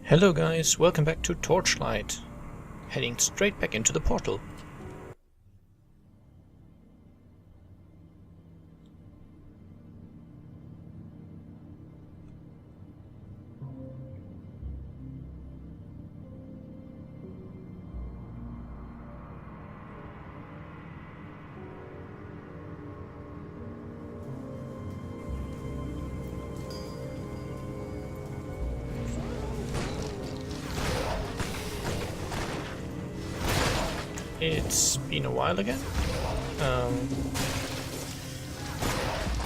Hello guys, welcome back to Torchlight. Heading straight back into the portal. It's been a while again.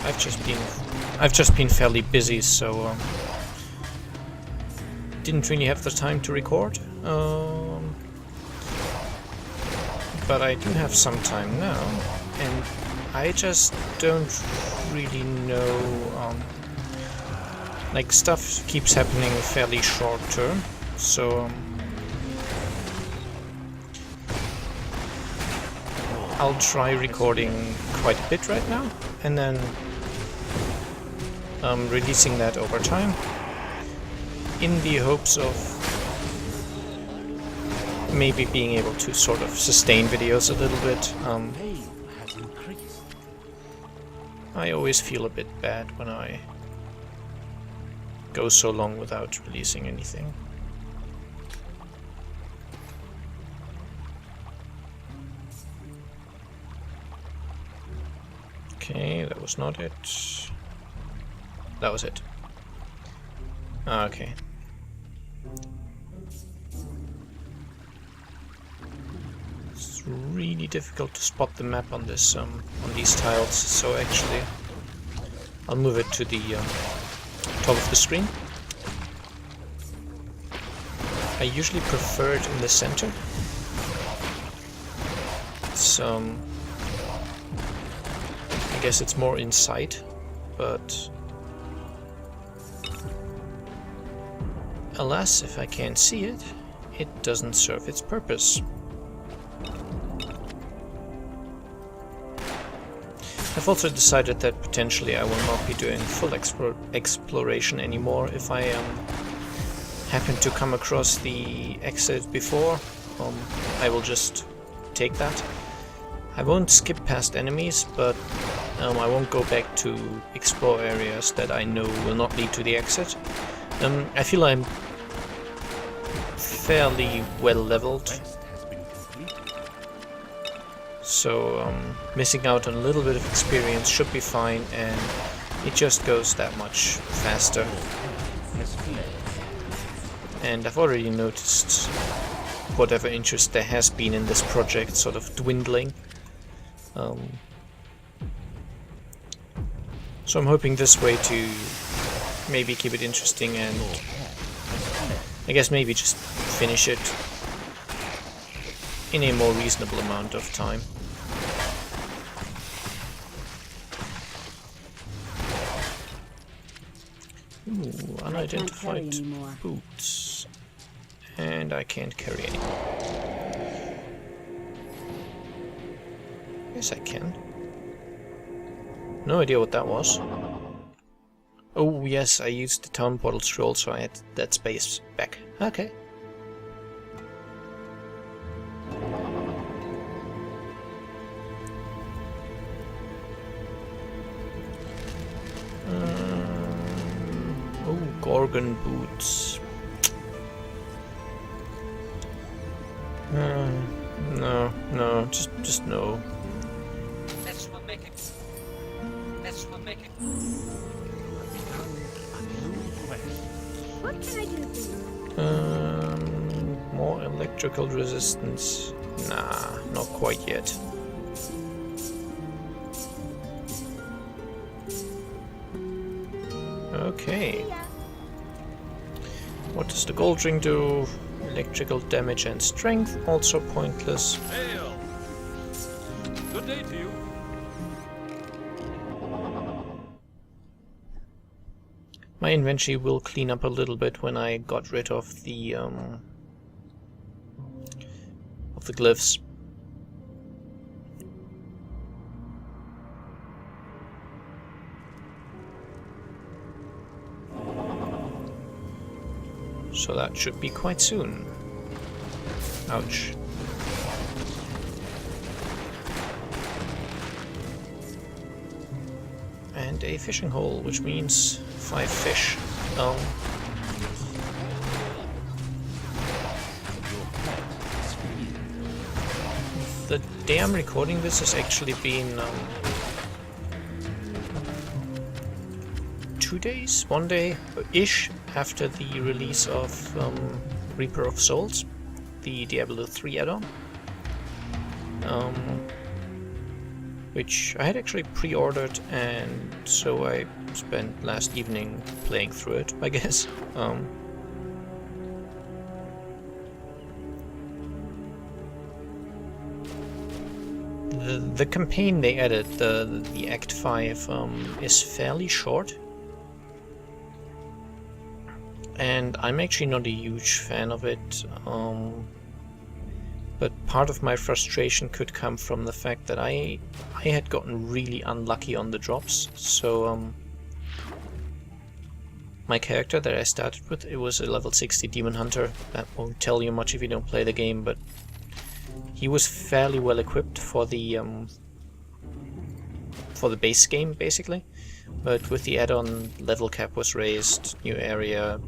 I've just been fairly busy, so didn't really have the time to record. But I do have some time now, and I just don't really know. Like, stuff keeps happening fairly short term, so. I'll try recording quite a bit right now, and then releasing that over time, in the hopes of maybe being able to sort of sustain videos a little bit. I always feel a bit bad when I go so long without releasing anything. Okay, that was not it. That was it. Okay. It's really difficult to spot the map on this on these tiles, so actually I'll move it to the top of the screen. I usually prefer it in the center. It's I guess it's more in sight, but alas, if I can't see it, it doesn't serve its purpose. I've also decided that potentially I will not be doing full exploration anymore. If I happen to come across the exit before, I will just take that. I won't skip past enemies, but I won't go back to explore areas that I know will not lead to the exit. I feel I'm fairly well leveled, so missing out on a little bit of experience should be fine, and it just goes that much faster. And I've already noticed whatever interest there has been in this project sort of dwindling. So I'm hoping this way to maybe keep it interesting and I guess maybe just finish it in a more reasonable amount of time. Ooh, unidentified boots. And I can't carry any. Yes, I can. No idea what that was. Oh yes, I used the town portal scroll, so I had that space back. Okay. Oh, Gorgon boots. No, just no. That's what make it. That's what make it. What can I do for you? More electrical resistance. Nah, not quite yet. Okay. What does the gold ring do? Electrical damage and strength, also pointless. Hail! Good day to you. My inventory will clean up a little bit when I got rid of the glyphs. So that should be quite soon. Ouch. And a fishing hole, which means 5 fish. The day I'm recording this has actually been 2 days, 1 day-ish after the release of Reaper of Souls, the Diablo 3 add-on, which I had actually pre-ordered, and so I spent last evening playing through it, I guess. The campaign they added, the Act 5, is fairly short. And I'm actually not a huge fan of it, but part of my frustration could come from the fact that I had gotten really unlucky on the drops. So my character that I started with, it was a level 60 Demon Hunter. That won't tell you much if you don't play the game, but he was fairly well equipped for the base game, basically. But with the add-on, level cap was raised, new area,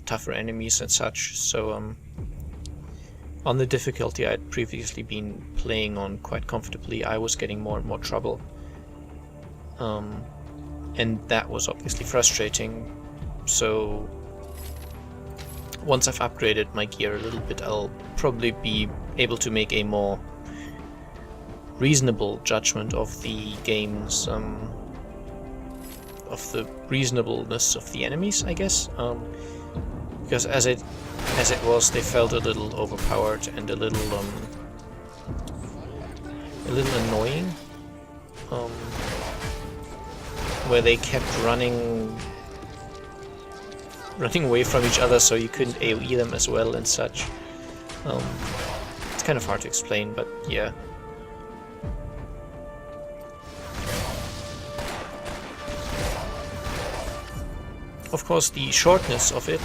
tougher enemies and such, so on the difficulty I'd previously been playing on quite comfortably, I was getting more and more trouble. And that was obviously frustrating, so once I've upgraded my gear a little bit, I'll probably be able to make a more reasonable judgment of the game's, of the reasonableness of the enemies, I guess. Because as it was, they felt a little overpowered and a little annoying. Where they kept running away from each other, so you couldn't AoE them as well and such. It's kind of hard to explain, but yeah. Of course, the shortness of it,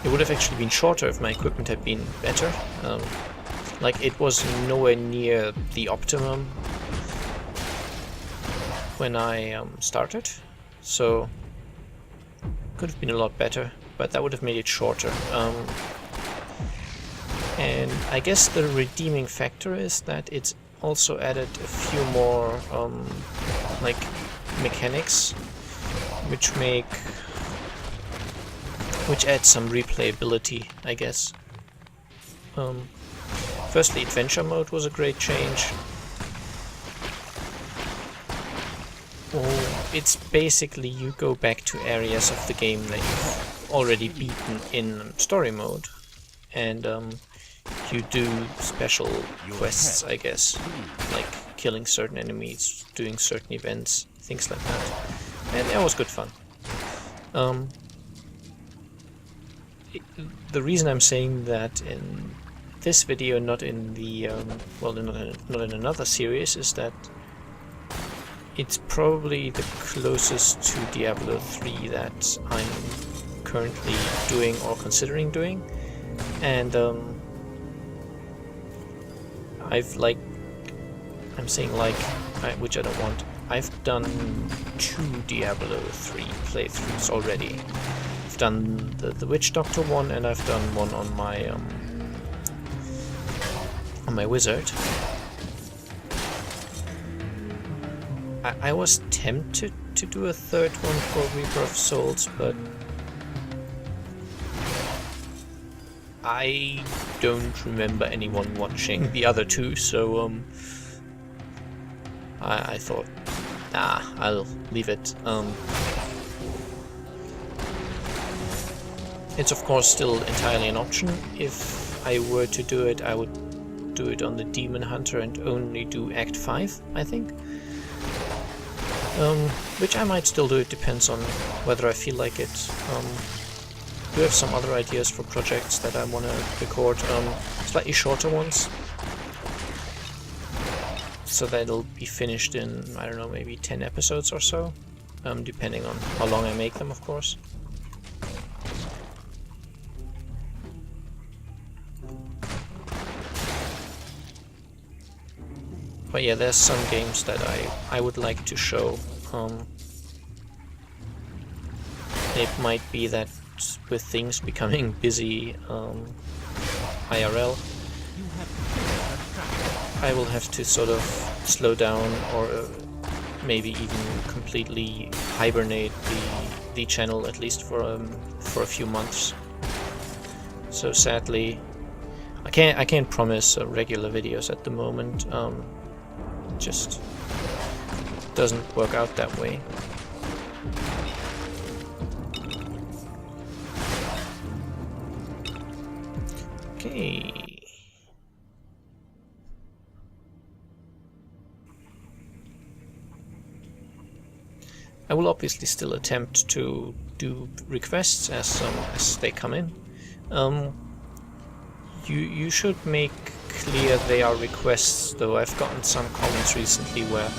it would have actually been shorter if my equipment had been better. Like, it was nowhere near the optimum when I started, so could have been a lot better, but that would have made it shorter. And I guess the redeeming factor is that it's also added a few more like mechanics which add some replayability, I guess. Firstly, adventure mode was a great change. It's basically you go back to areas of the game that you've already beaten in story mode, and you do special quests, I guess, like killing certain enemies, doing certain events, things like that. And that was good fun. The reason I'm saying that in this video, not in the well, not in another series, is that it's probably the closest to Diablo 3 that I'm currently doing or considering doing, and which I don't want. I've done 2 Diablo 3 playthroughs already. I've done the Witch Doctor one, and I've done one on my Wizard. I was tempted to do a third one for Reaper of Souls, but I don't remember anyone watching the other 2, so I thought, nah, I'll leave it. It's of course still entirely an option. If I were to do it, I would do it on the Demon Hunter and only do Act 5, I think. Which I might still do, it depends on whether I feel like it. I do have some other ideas for projects that I want to record, slightly shorter ones. So that it'll be finished in, I don't know, maybe 10 episodes or so, depending on how long I make them, of course. But yeah, there's some games that I would like to show. It might be that with things becoming busy IRL, I will have to sort of slow down or maybe even completely hibernate the channel, at least for a few months. So sadly, I can't promise regular videos at the moment. Just doesn't work out that way. Okay. I will obviously still attempt to do requests as they come in. You should make clear they are requests, though I've gotten some comments recently where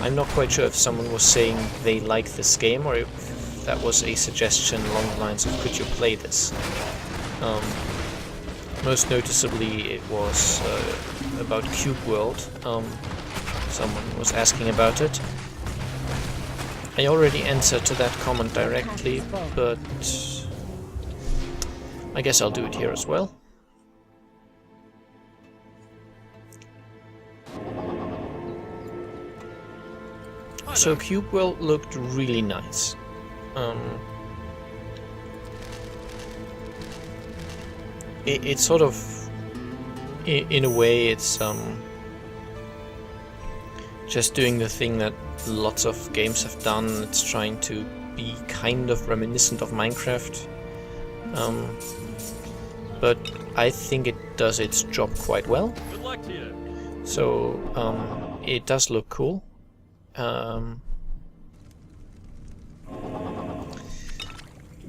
I'm not quite sure if someone was saying they like this game or if that was a suggestion along the lines of could you play this. Most noticeably it was about Cube World. Someone was asking about it. I already answered to that comment directly, but I guess I'll do it here as well. So Cube World looked really nice. It's sort of, in a way, it's just doing the thing that lots of games have done. It's trying to be kind of reminiscent of Minecraft, but I think it does its job quite well. Good luck to you. So it does look cool.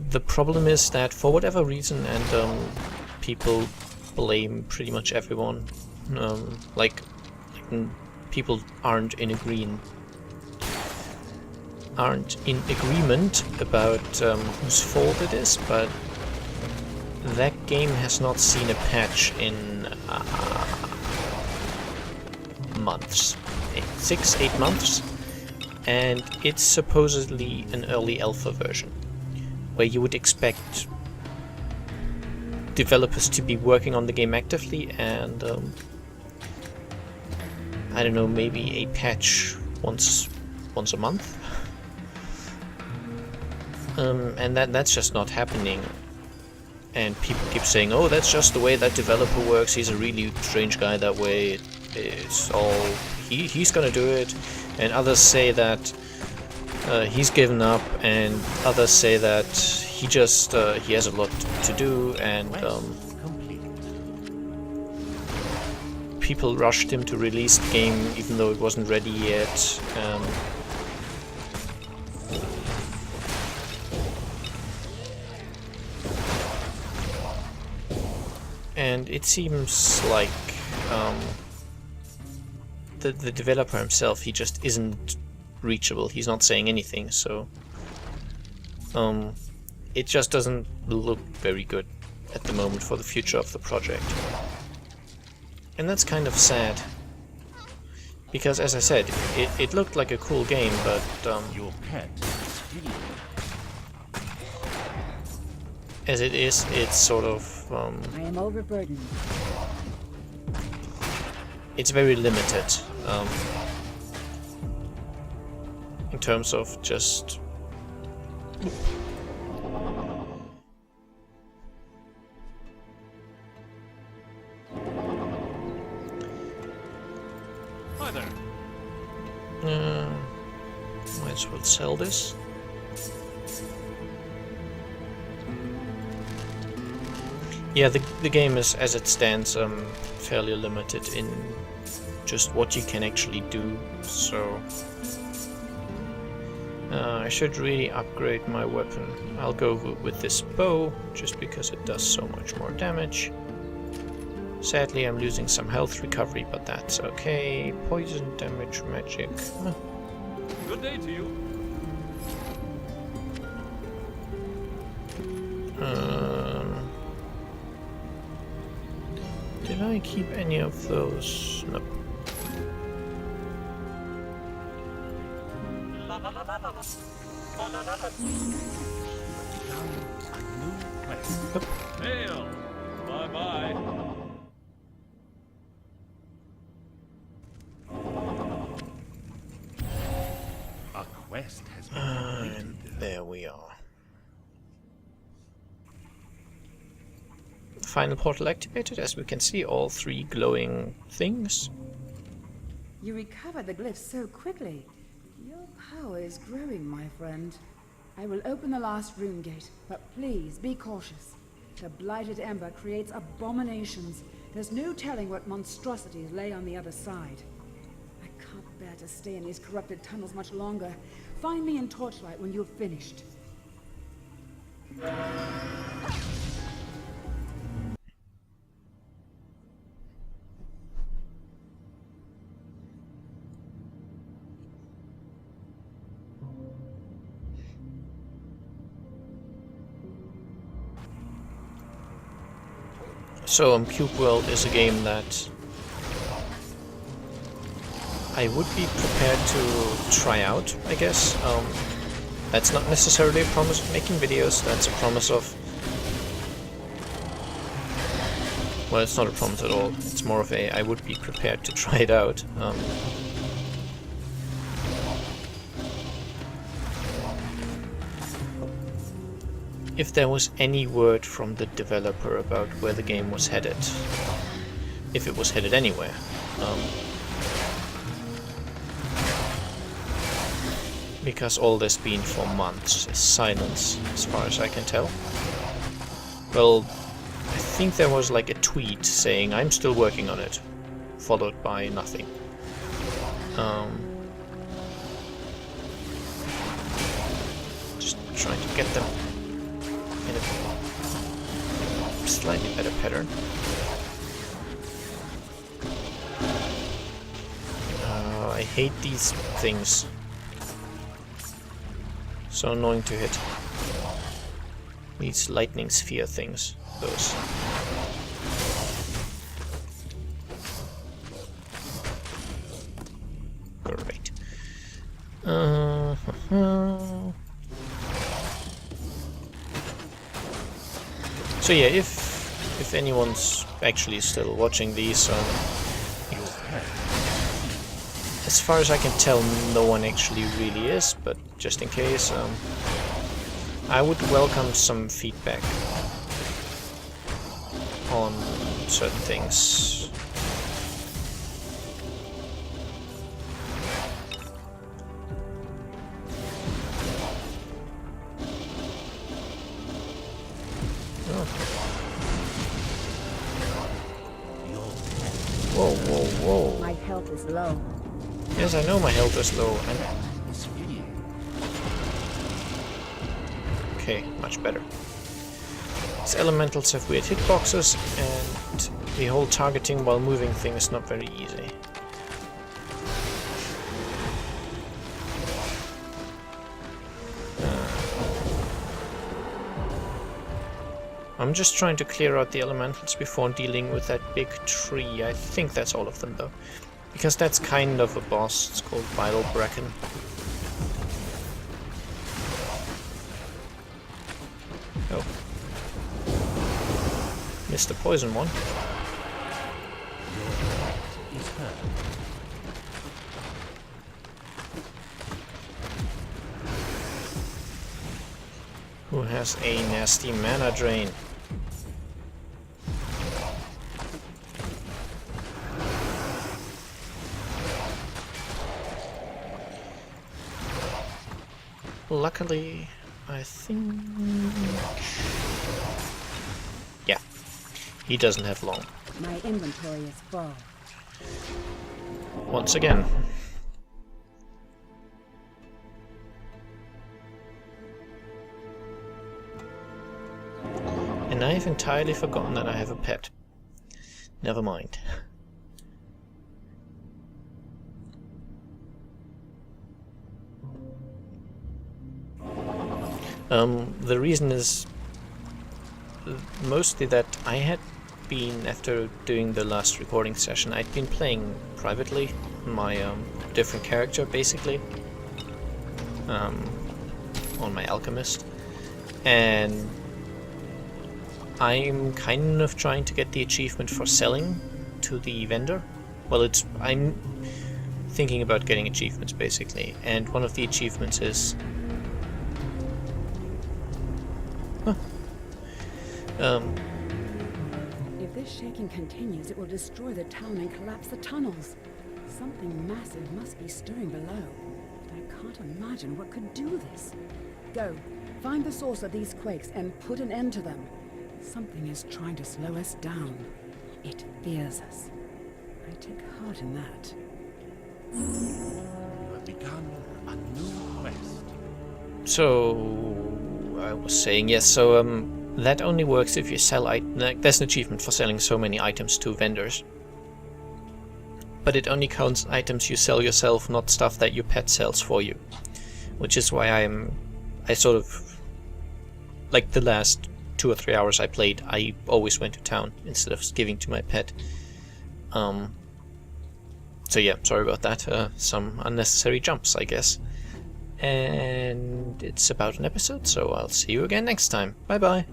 The problem is that for whatever reason, and people blame pretty much everyone, like people aren't in agreement about whose fault it is, but that game has not seen a patch in months, 6-8 months, and it's supposedly an early alpha version, where you would expect developers to be working on the game actively, and I don't know, maybe a patch once a month, and that's just not happening. And people keep saying, "Oh, that's just the way that developer works. He's a really strange guy that way. It's all he's gonna do it." And others say that he's given up, and others say that he just he has a lot to do, and people rushed him to release the game even though it wasn't ready yet. And it seems like the developer himself, he just isn't reachable. He's not saying anything, so it just doesn't look very good at the moment for the future of the project. And that's kind of sad, because as I said, it looked like a cool game, but Your pet. as it is, it's sort of I am overburdened. it's very limited in terms of just Hi there. might as well sell this. Yeah, the game is, as it stands, fairly limited in just what you can actually do, so I should really upgrade my weapon. I'll go with this bow, just because it does so much more damage. Sadly, I'm losing some health recovery, but that's okay. Poison damage, magic. Good day to you. Did I keep any of those? No. Hail! Bye-bye. A quest has been And there we are. Final portal activated. As we can see, all 3 glowing things. You recovered the glyphs so quickly. Your power is growing, my friend. I will open the last rune gate, but please be cautious. The blighted ember creates abominations. There's no telling what monstrosities lay on the other side. I can't bear to stay in these corrupted tunnels much longer. Find me in Torchlight when you've finished. So Cube World is a game that I would be prepared to try out, I guess. That's not necessarily a promise of making videos, that's a promise of... Well, it's not a promise at all, it's more of a I would be prepared to try it out. If there was any word from the developer about where the game was headed, if it was headed anywhere, because all this been for months is silence, as far as I can tell. Well, I think there was like a tweet saying I'm still working on it, followed by nothing. Just trying to get them in a slightly better pattern. I hate these things. So annoying to hit. These lightning sphere things. Those. Great. So yeah, if anyone's actually still watching these, as far as I can tell, no one actually really is, but just in case, I would welcome some feedback on certain things. Whoa, whoa, whoa. My health is low. Yes, I know my health is low. Okay, much better. These elementals have weird hitboxes, and the whole targeting while moving thing is not very easy. I'm just trying to clear out the elementals before dealing with that big tree. I think that's all of them, though. Because that's kind of a boss. It's called Vital Bracken. Oh. Missed the poison one. Who has a nasty mana drain? Luckily, I think... Yeah, he doesn't have long. My inventory is full. Once again. And I've entirely forgotten that I have a pet. Never mind. The reason is mostly that I had been, after doing the last recording session, I'd been playing privately my different character, basically. on my alchemist, and I'm kind of trying to get the achievement for selling to the vendor. Well, I'm thinking about getting achievements basically, and one of the achievements is If this shaking continues, it will destroy the town and collapse the tunnels. Something massive must be stirring below, but I can't imagine what could do this. Go, find the source of these quakes and put an end to them. Something is trying to slow us down. It fears us. I take heart in that. You have begun a new quest. so I was saying yes. So that only works if you sell there's an achievement for selling so many items to vendors. But it only counts items you sell yourself, not stuff that your pet sells for you. Which is why I sort of, like the last 2 or 3 hours I played, I always went to town instead of giving to my pet. So yeah, sorry about that. Some unnecessary jumps, I guess. And it's about an episode, so I'll see you again next time. Bye bye.